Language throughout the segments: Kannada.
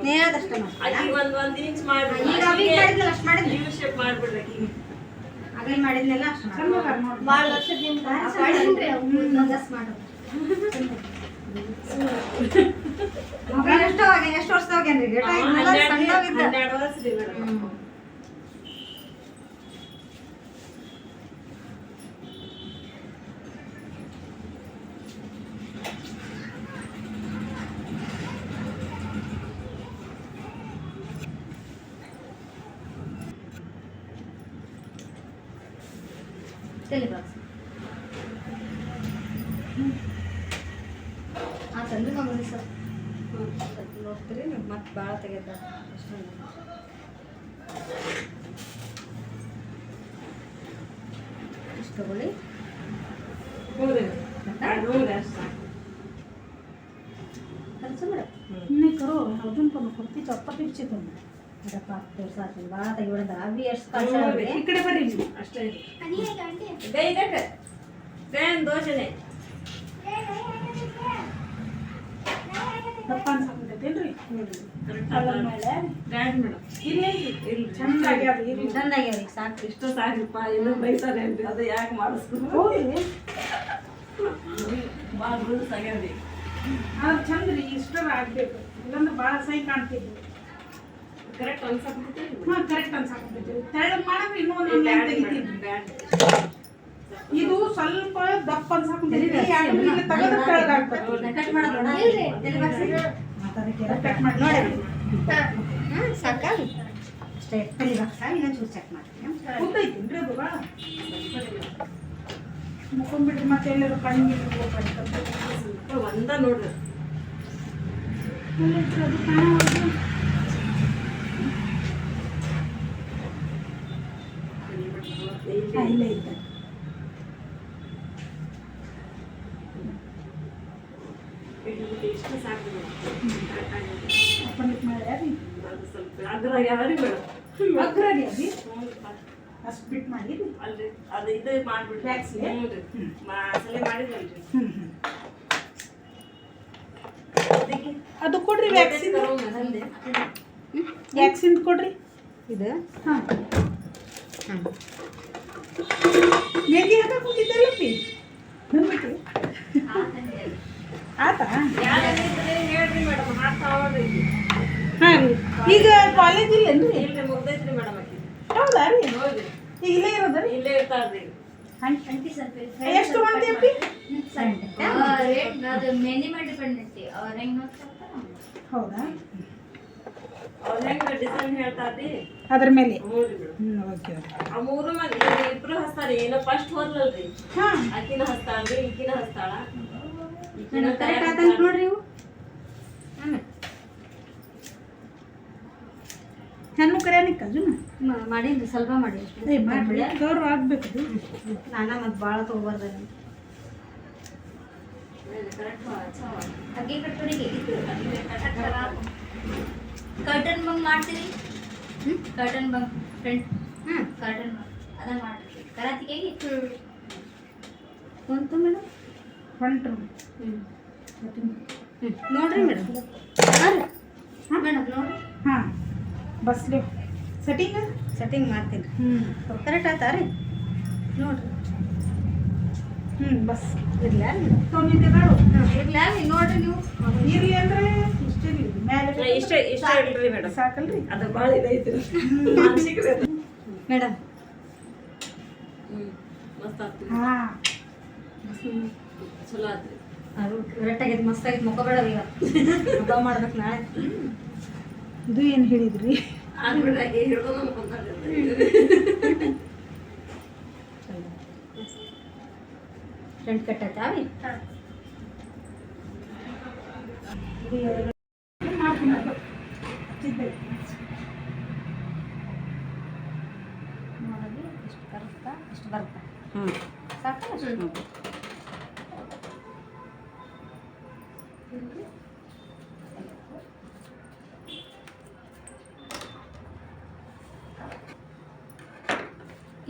ನೇರದಷ್ಟೇ ಒಂದ್ ಇಂಚ್ ಮಾಡಿ ಈಗ ಅವಿ ಮಾಡಿದ್ನಲ್ಲ ಅಷ್ಟು ಮಾಡಿದ್ನಿ ಯು ಶೇಪ್ ಮಾಡ್ಬಿಡ್ರಿ ಅಗಲಿ ಮಾಡಿದ್ನೆಲ್ಲ ಅಷ್ಟು ಭಾಳ ವರ್ಷದಿಂದ ಜಸ್ಟ್ ಮಾಡೋದು ಎಷ್ಟು ವರ್ಷದವಾಗೇನ್ರಿ ಗೇಟ ಸಣ್ಣವಿದ್ದ 12 ವರ್ಷ ರೀ ಮೇಡಮ್ ತಲೆ ಬಾಕ್ಸ್ ಆತಂದ್ರೆ ಮಗನ ಸರ್ ನೋಡ್ತೀರಿ ಮತ್ತೆ ಭಾಳ ತೆಗೆದ ಇಷ್ಟು ತಗೊಳ್ಳಿ ಖರ್ಚು ಮೇಡಮ್ नहीं करो अजून पण कुर्ती चप्पटीची तुम्ही ಅದಪ್ಪ ತೋರ್ಸಾತೀನಿ ಭಾಳ ತೆಗಿಬಿಡದ ಅವಿ ಎಷ್ಟು ಕಳ್ಸ इकडे बरी ಅಷ್ಟೇ ಇದೆ ಇದಕ್ಕೆ ಫ್ಯಾನ್ ದೋಷನೆ ದಪ್ಪ ಅನ್ಸಾಕತ್ತೇನ್ರಿ ಕರೆಕ್ಟ್ ಮೇಲೆ ಬ್ರ್ಯಾಂಡ್ ಮೇಡಮ್ ಇಲ್ಲ ಇಲ್ಲಿ ಚಂದಾಗಿ ಅದು ಇರಿ ಚಂದಾಗ್ಯಾವ್ರಿ ಸಾಕು ಇಷ್ಟು ಸಾಕಪ್ಪ ಇನ್ನೂ ಬೈತಾರೆ ಅಂತ ಅದು ಯಾಕೆ ಮಾಡಿಸ್ಕೊಂಡು ಹೌದ್ರಿ ಭಾಳ ರೂಲ್ಸ್ ಆಗ್ಯಾವ್ರಿ ಅದು ಚಂದ ರೀ ಇಷ್ಟರ ಆಗ್ಬೇಕು ಇಲ್ಲಂದ್ರೆ ಭಾಳ ಸೈ ಕಾಣ್ತಿದ್ವಿ ಕರೆಕ್ಟ್ ಅನ್ಸಕ್ಕೆ ಹಾಂ ಕರೆಕ್ಟ್ ಅನ್ಸಾಕತ್ತೈತಿ ತೆಳ್ಳಗೆ ಮಾಡಿದ್ರೆ ಇನ್ನೂ ಒಂದು ಲೈನ್ ತೆಗಿತೀನಿ ಇದು ಸ್ವಲ್ಪ ದಪ್ಪ ಅನ್ಸಾಕತ್ತೈತಿ ಯಾಕಂದ್ರೆ ಇಲ್ಲಿ ತೆಗೆದ್ರೆ ತೆಳ್ಳಗಾಗ್ತದೆ ಕಟ್ ಮಾಡೋದು ತಲೆ ಬಾಕ್ಸ್ ಕಟ್ ಮಾಡಿ ನೋಡಿ ಸಾಕಾ ಅಷ್ಟೇ ತಲೆ ಬಾಕ್ಸ ಇನ್ನೊಂದು ಚೂರು ಚೆಕ್ ಮಾಡ್ತೀನಿ ಗೊತ್ತೈತೇನ್ರಿ ಅದು ಭಾಳ ಮುಕೊಂಡ್ಬಿಟ್ರಿ ಮತ್ತೆ ಎಲ್ಲರೂ ಕಣ್ಣಿಗೆ ಹೋಗ್ಬಾರ್ದು ಒಂದ ನೋಡ್ರಿ ಅದು ಕಾಣವಲ್ದು ಇಲ್ಲೇ ಇದ್ದ ಇಷ್ಟು ಸಾಕು ಅಪ್ಪನಿಗೆ ಮಾಡಿ ರೀ ಅದು ಸ್ವಲ್ಪ ಅದ್ರ ಯಾವ್ರಿ ಮೇಡಮ್ ಅಗ್ರಾಗಿ ಅದಿ ಅಷ್ಟು ಬಿಟ್ಟು ಮಾಡಿ ರೀ ಅಲ್ರಿ ಅದು ಇದು ಮಾಡ್ಬಿಡ್ರಿ ವ್ಯಾಕ್ಸಿ? ಅಸಲೆ ಮಾಡಿದ್ರಲ್ರಿ ಅದಕ್ಕೆ ಅದು ಕೊಡ್ರಿ ವ್ಯಾಕ್ಸಿನ್ ವ್ಯಾಕ್ಸಿನ್ ಕೊಡ್ರಿ ಇದು ಹಾಂ ಹಾಂ ಮೆಹಂದಿ ಹಾಕಕ್ಕೆ ಹೋಗಿದ್ದಲ್ಲ ಪಿ ಬಂದ್ಬಿಟ್ಟು ಆತಾ ಹೇಳ್ರಿ ಮೇಡಮ್ ಹಾಕ್ತಾವ್ರಿ ಹಾಂ ರೀ ಈಗ ಕಾಲೇಜ್ ಇಲ್ಲೇನ್ರಿ ಇಲ್ರಿ ಮುಗ್ದೈತ್ರಿ ಮೇಡಮ್ ಆಕಿ ಹೌದಾ ರೀ ನೋಡ್ರಿ ಈಗ ಇಲ್ಲೇ ಇರೋದ ರೀ ಇಲ್ಲೇ ಇರ್ತಾರ್ರಿ ಎಷ್ಟು ತೊಗೊಂತೀಯಪ್ಪಿ ಅದು ಮೆಹಂದಿ ಮಾಡಿ ಡಿಪೆಂಡ್ ಐತಿ ಅವ್ರ ಹೆಂಗ್ ನೋಡ್ತಾರ ಹೌದಾ ಅವ್ರ ಹೆಂಗ ಡಿಸೈನ್ ಹೇಳ್ತಾರ್ರಿ ಅದ್ರ ಮೇಲೆ ನೋಡ್ರಿ ಮೇಡಮ್ ಓಕೆ ಓಕೆ ಆ ಮೂರು ಮಂದಿ ಇಬ್ರು ಹಚ್ತಾರಿ ಏನೋ ಫಸ್ಟ್ ಹೋದ್ಲಲ್ರಿ ಹಾಂ ಆಕಿನ ಹಚ್ತಾಳ್ರಿ ಈಕಿನ ಹಚ್ತಾಳ ಈಕಿನ ಕರೆಕ್ಟ್ ಆತಂತ ನೋಡ್ರಿ ಇವು ಆಮೇಲೆ ಹೆಣ್ಣು ಕರೆಯನಿಕ್ಕ ಅಜುನ ಮಾಡೀನಿ ಸ್ವಲ್ಪ ಮಾಡಿ ಏ ಮಾಡಿ ಗೌರವ ಆಗ್ಬೇಕು ಅದು ನಾನ ಮತ್ತೆ ಭಾಳ ತೊಗೊಬಾರ್ದ ಅಗ್ಗೆ ಕಟ್ಟೋರಿಗೆ ಕರ್ಟನ್ ಬಂಗ್ ಮಾಡ್ತೀರಿ ಕರ್ಟನ್ ಬಂಗ್ ಫ್ರಂಟ್ ಕರ್ಟನ್ ಬಂಗ್ ಅದ ಮಾಡ್ತೀರಿ ಕರಾತಿಗೆ ಬಂತು ಮೇಡಮ್ ಹೊಂಟ್ರು ನೋಡ್ರಿ ಮೇಡಮ್ ಹಾಂ ಮೇಡಮ್ ನೋಡ್ರಿ ಹಾಂ ಬಸ್ಲಿ ಸೆಟ್ಟಿಂಗ್ ಸೆಟ್ಟಿಂಗ್ ಮಾಡ್ತೀನಿ ಕರೆಕ್ಟ್ ಆಯ್ತಾ ರೀ ನೋಡ್ರಿ ಬಸ್ ಇರ್ಲಾ ತೊಗೊಂಡಿದ್ದೆ ಬೇಡ ಇರ್ಲಾ ರೀ ನೋಡ್ರಿ ನೀವು ಇರ್ಲಿ ಅಂದ್ರೆ ಇಷ್ಟಿರ್ಲಿ ಮೇಲೆ ಇಷ್ಟ ಇಷ್ಟ ಇಲ್ರಿ ಮೇಡಮ್ ಸಾಕಲ್ರಿ ಅದು ಭಾಳ ಇದೈತ್ರಿ ಮಾನಸಿಕ್ರಿ ಅದು ಮೇಡಮ್ ಮಸ್ತ್ ಆಗ್ತದೆ ಹಾಂ ಚಲೋ ಆತ್ರಿ ಅದು ಕರೆಕ್ಟ್ ಆಗೈತೆ ಮಸ್ತ್ ಆಗೈತೆ ಮುಖಬೇಡ ಈಗ ಹಬ್ಬ ಮಾಡ್ಬೇಕು ನಾಳೆ ಇದು ಏನು ಹೇಳಿದ್ರಿ ಆಗ್ಬಿಟ್ಟಾಗಿ ಹಿಡ್ಕೊಂಡು ಅನ್ಕೊಂತಾರೆ ಫ್ರಂಟ್ ಕಟ್ ಆಯ್ತಾ ರೀ ನೋಡಿ ಎಷ್ಟು ಕರೆಕ್ಟಾ ಎಷ್ಟು ಬರುತ್ತಾ ಸಾಕು ಅಷ್ಟು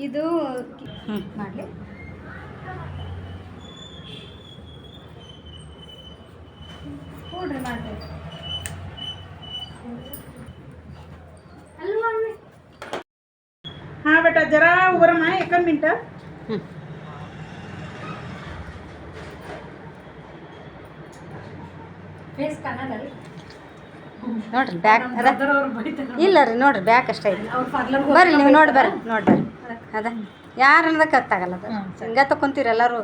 ಇದು ಮಾಡಲಿ ನೋಡ್ರಿ ಮಾಡ್ಬೇಕು ಅಲ್ವಾ ಅಮ್ಮಿ? हा बेटा जरा उभं राहा एक मिनिट ಫೇಸ್ ಕಾಣಲ್ಲ ನೋಡ್ರಿ ಬ್ಯಾಕ್ ಅದ ಇಲ್ಲ ರೀ ನೋಡ್ರಿ ಬ್ಯಾಕ್ ಅಷ್ಟೇ ಐತಿ ಅವ್ರ ಪಾರ್ಲರ್ ಬರ್ರಿ ನೀವು ನೋಡಿ ಬರ್ರಿ ಅದ ಯಾರು ಅನ್ನೋದಕ್ಕೆ ಗೊತ್ತಾಗಲ್ಲ ಅದು ಹಿಂಗೆ ತಕೊಂತೀರಿ ಎಲ್ಲರೂ